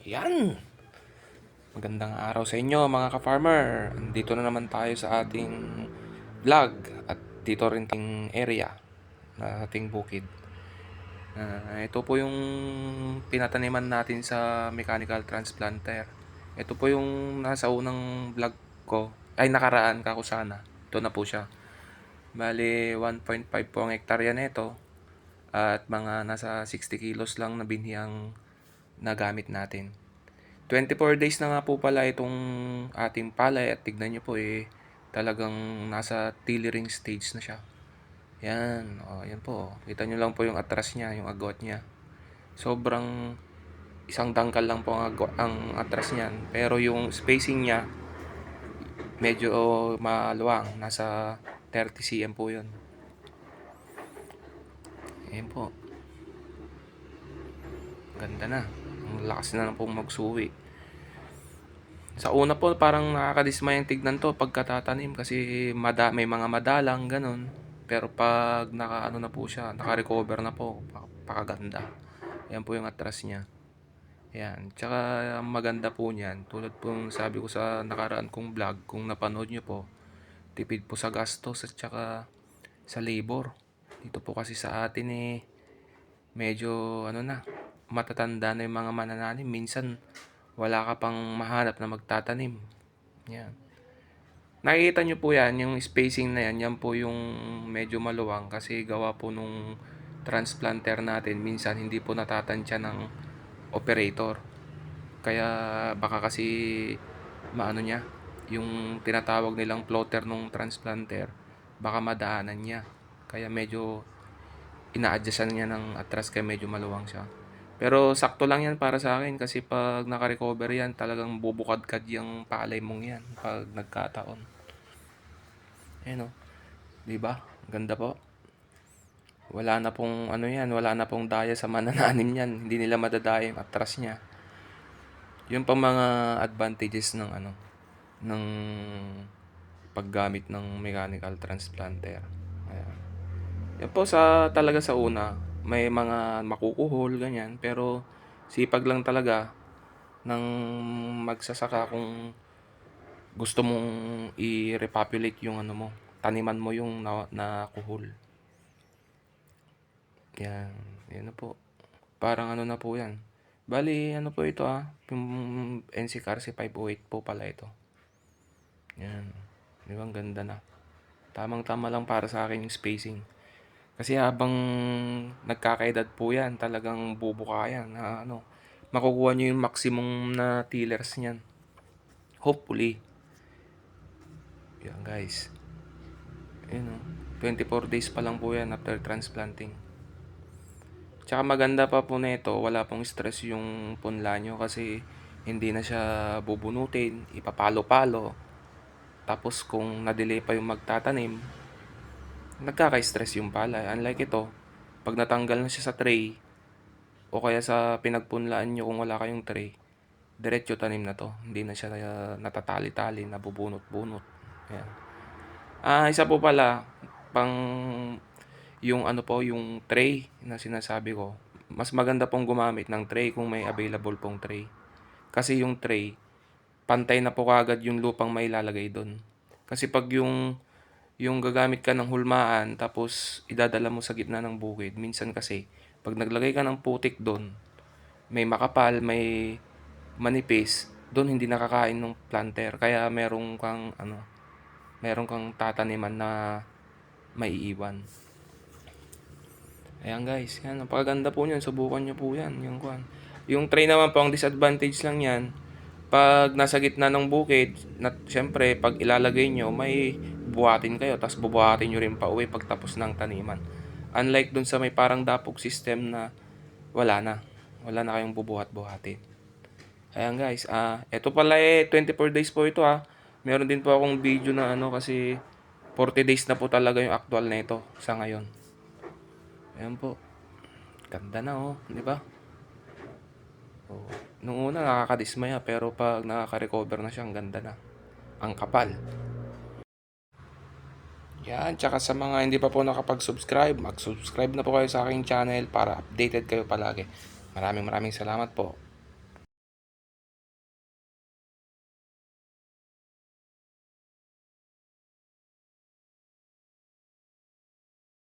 Yan! Magandang araw sa inyo mga ka-farmer. Dito na naman tayo sa ating vlog at dito rin ting area na ating bukid. Ito po yung pinataniman natin sa mechanical transplanter. Ito po yung nasa unang vlog ko. Ay nakaraan kako sana. Ito na po siya. Bali 1.5 po ang hektarya nito. At mga nasa 60 kilos lang na binhi ang nagamit natin. 24 days na nga po pala itong ating palay at tignan nyo po talagang nasa tillering stage na siya. Yan, yan po. Kita nyo lang po yung atras niya, yung agwat niya. Sobrang isang dangkal lang po ang atras niyan. Pero yung spacing niya medyo maluwang, nasa 30 cm po yun. Yan po. Ganda na. Ang lakas na pong magsuwi. Sa una po parang nakakadismayang tignan to pagkatatanim kasi may mga madalang ganun. Pero pag nakaano na po siya, naka-recover na po, pakaganda. Yan po yung atras niya. Yan. Tsaka maganda po niyan. Tulad po sabi ko sa nakaraan kong vlog, kung napanood nyo po, tipid po sa gastos at tsaka sa labor. Dito po kasi sa atin medyo matatanda na yung mga manananim. Minsan wala ka pang mahanap na magtatanim. Yan. Nakikita nyo po yan, yung spacing na yan, yan po yung medyo maluwang kasi gawa po nung transplanter natin, minsan hindi po natatansya ng operator. Kaya baka kasi maano niya, yung tinatawag nilang plotter nung transplanter, baka madaanan niya. Kaya medyo ina-adjustan niya ng atras kaya medyo maluwang siya. Pero sakto lang yan para sa akin kasi pag naka-recover yan, talagang bubukad-kad yung palay mong yan pag nagkataon. Ayan o. Diba? Ganda po. Wala na pong wala na pong daya sa manananim yan. Hindi nila madadaya yung atras niya. Yung pang mga advantages ng paggamit ng mechanical transplanter. Ayan. Yan po talaga sa una, may mga makukuhol, ganyan. Pero sipag lang talaga ng magsasaka kung gusto mong i-repopulate yung taniman mo yung nakuhol. Yan. Yan na po. Parang na po yan. Bali, po ito yung NCCAR C508 po pala ito. Yan. Di ba, ang ganda na. Tamang-tama lang para sa akin yung spacing. Kasi habang nagkakaedad po yan, talagang bubuka yan na makukuha nyo yung maximum na tillers niyan. Hopefully. Yan guys. Ayun 24 days pa lang po yan after transplanting. Tsaka maganda pa po nito, wala pong stress yung punla nyo kasi hindi na siya bubunutin, ipapalo-palo. Tapos kung na-delay pa yung magtatanim, nagkaka-stress yung palay. Unlike ito, pag natanggal na siya sa tray o kaya sa pinagpunlaan nyo kung wala kayong tray, diretso tanim na to. Hindi na siya natatali-tali, nabubunot-bunot. Ayan. Isa po pala, pang yung yung tray na sinasabi ko, mas maganda pong gumamit ng tray kung may available pong tray. Kasi yung tray, pantay na po kagad yung lupang may lalagay doon. Kasi pag yung gagamit ka ng hulmaan tapos idadala mo sa gitna ng bukid, minsan kasi pag naglagay ka ng putik doon, may makapal, may manipis, doon hindi nakakain ng planter. Kaya meron kang tataniman na maiiwan. Ayan guys, yan, napakaganda po niyan, subukan nyo po yan, yung tray naman po, ang disadvantage lang yan, pag nasa gitna ng bukid, syempre, pag ilalagay nyo, may buhatin kayo, tapos bubuhatin nyo rin pa uwi pag tapos ng taniman. Unlike dun sa may parang dapog system na wala na kayong bubuhat-buhatin. Ayan guys, eto pala 24 days po ito Meron din po akong video na kasi 40 days na po talaga yung actual na ito sa ngayon. Ayan po. Ganda na di ba? Nung una nakakadismaya pero pag nakaka-recover na siya, ang ganda na. Ang kapal. Yan, tsaka sa mga hindi pa po nakapag-subscribe, mag-subscribe na po kayo sa aking channel para updated kayo palagi. Maraming salamat po.